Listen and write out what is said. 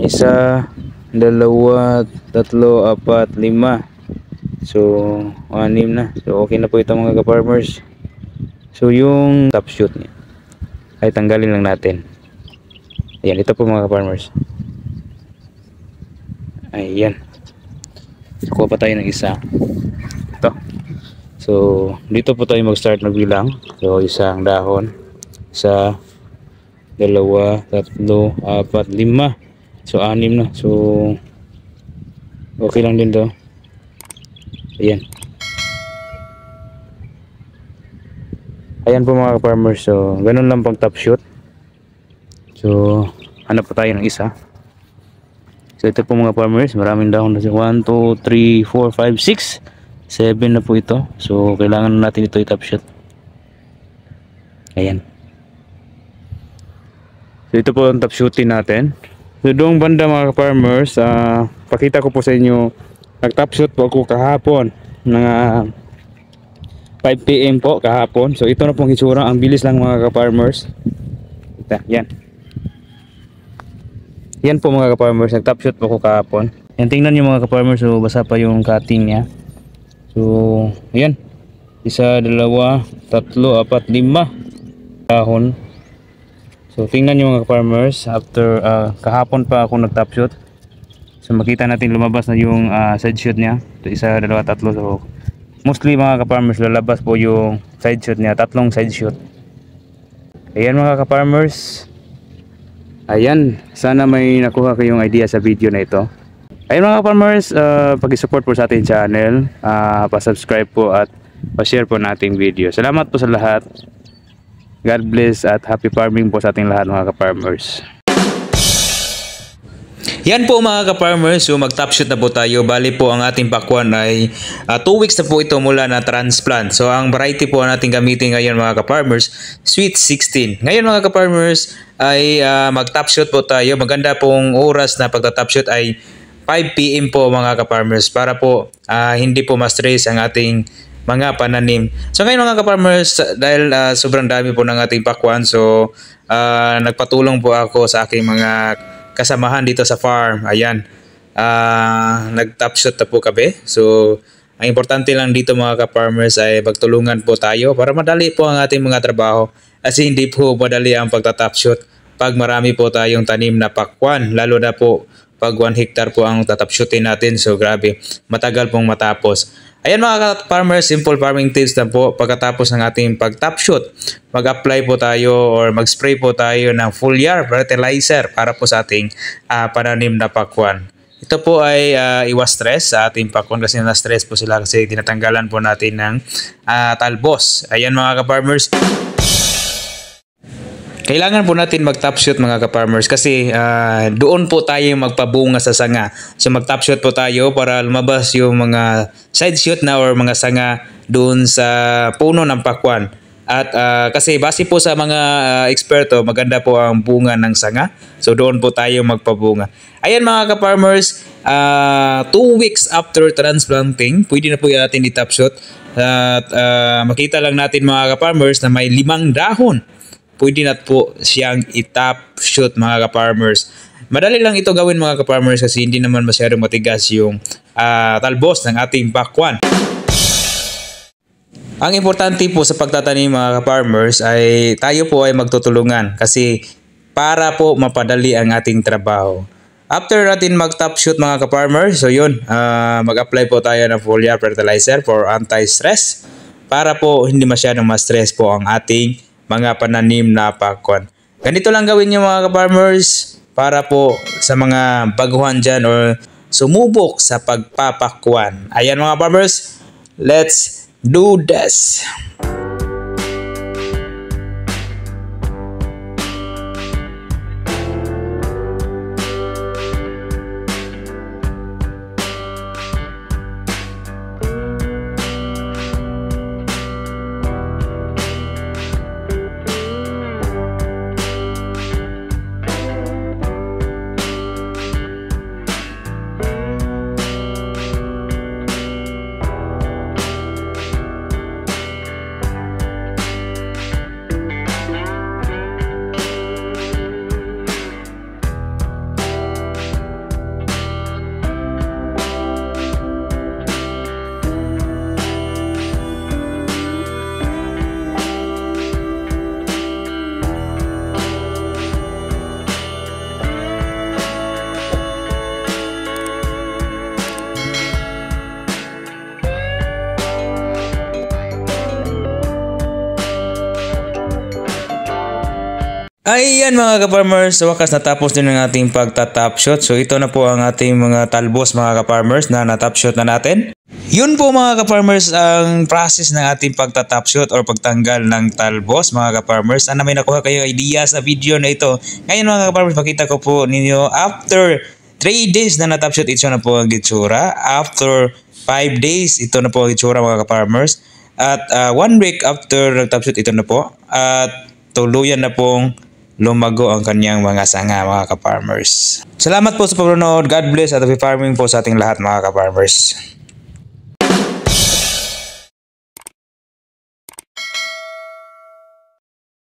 Isa, dalawa, tatlo, apat, lima. So 6 na. So okay na po ito mga ka-farmers. So yung top shoot niya ay tanggalin lang natin. Ayan, ito po mga ka-farmers. Ayan. Kuha pa tayo ng isa. Ito. So dito po tayo mag-start magbilang. So isang dahon, isa, dalawa, tatlo, apat, lima. So 6 na. So okay lang din to. Ayan. Ayan po mga farmers. So ganun lang pang top shoot. So hanap po tayo ng isa. So ito po mga farmers, maraming dahon na siya. 1, 2, 3, 4, 5, 6, 7 na po ito. So kailangan natin ito i-top shoot. Ayan. So ito po ang top shootin natin. So doong banda mga farmers, pakita ko po sa inyo, nag-top shoot po ako kahapon ng 5 PM po kahapon. So ito na pong itsura, ang bilis lang mga ka-farmers. Yan. Yan po mga ka-farmers, nag-top shoot po ako kahapon. Yan, tingnan nyo mga ka-farmers, so basa pa yung cutting niya. So yan, isa, dalawa, tatlo, apat, lima dahon. So tingnan nyo mga ka-farmers, after kahapon pa ako nag-top shoot. So makita natin lumabas na yung side shoot niya. So, isa, dalawa, tatlo. So mostly mga ka-farmers, lalabas po yung side shoot niya, tatlong side shoot. Ayan mga ka-farmers. Ayan, sana may nakuha kayong idea sa video na ito. Ayan mga ka-farmers, pag-support po sa ating channel, pa-subscribe po at pa-share po nating video. Salamat po sa lahat. God bless at happy farming po sa ating lahat mga ka-farmers. Yan po mga ka-farmers, so mag-top shoot na po tayo. Bali po ang ating pakwan ay 2 weeks na po ito mula na transplant. So ang variety po natin gamitin ngayon mga ka-farmers, Sweet 16. Ngayon mga ka-farmers ay mag-top shoot po tayo. Maganda pong oras na pagta-top shoot ay 5 PM po mga ka-farmers para po hindi po ma-stress ang ating mga pananim. So ngayon mga ka-farmers, dahil sobrang dami po ng ating pakwan, so nagpatulong po ako sa aking mga kasamahan dito sa farm. Ayan, nag-top shoot na po kami. So ang importante lang dito mga ka-farmers ay magtulungan po tayo para madali po ang ating mga trabaho, kasi hindi po madali ang pagta-top shoot pag marami po tayong tanim na pakwan, lalo na po pag 1 hectare po ang tatop shootin natin. So grabe, matagal pong matapos. Ayan mga ka-farmers, simple farming tips na po. Pagkatapos ng ating pag-top shoot, mag-apply po tayo or mag-spray po tayo ng foliar fertilizer para po sa ating pananim na pakwan. Ito po ay iwas stress sa ating pakwan kasi na-stress po sila kasi tinatanggalan po natin ng talbos. Ayan mga ka-farmers. Kailangan po natin mag-top shoot mga ka-farmers kasi doon po tayo magpabunga sa sanga. So mag-top shoot po tayo para lumabas yung mga side shoot na or mga sanga doon sa puno ng pakwan. At kasi base po sa mga eksperto, maganda po ang bunga ng sanga. So doon po tayo magpabunga. Ayan mga ka-farmers, 2 weeks after transplanting, pwede na po natin i-top shoot. At makita lang natin mga ka-farmers na may 5 dahon. Pwede na po siyang i-top shoot mga ka-farmers. Madali lang ito gawin mga ka-farmers kasi hindi naman masyadong matigas yung talbos ng ating pakwan. Ang importante po sa pagtatanim mga ka-farmers ay tayo po ay magtutulungan kasi para po mapadali ang ating trabaho. After natin mag-top shoot mga ka-farmers, so yun, mag-apply po tayo ng foliar fertilizer for anti-stress para po hindi masyadong ma-stress po ang ating mga pananim na pakwan. Ganito lang gawin niyo mga ka-farmers para po sa mga baguhan dyan or sumubok sa pagpapakwan. Ayan mga farmers, let's do this! Ayan mga ka-farmers, sa wakas natapos din ang ating pagta-top shot. So ito na po ang ating mga talbos mga ka-farmers na na-top shot na natin. Yun po mga ka-farmers ang process ng ating pagta-top shot or pagtanggal ng talbos mga ka-farmers. Sana may nakuha kayo idea sa video na ito. Ngayon mga ka-farmers, pakita ko po ninyo after 3 days na na-top shot, ito na po ang itsura. After 5 days, ito na po ang itsura mga ka-farmers. At 1 week after nag-top shot, ito na po. At tuluyan na pong lumago ang kanyang mga sanga mga ka-farmers. Salamat po sa panonood. God bless at happy farming po sa ating lahat mga ka-farmers.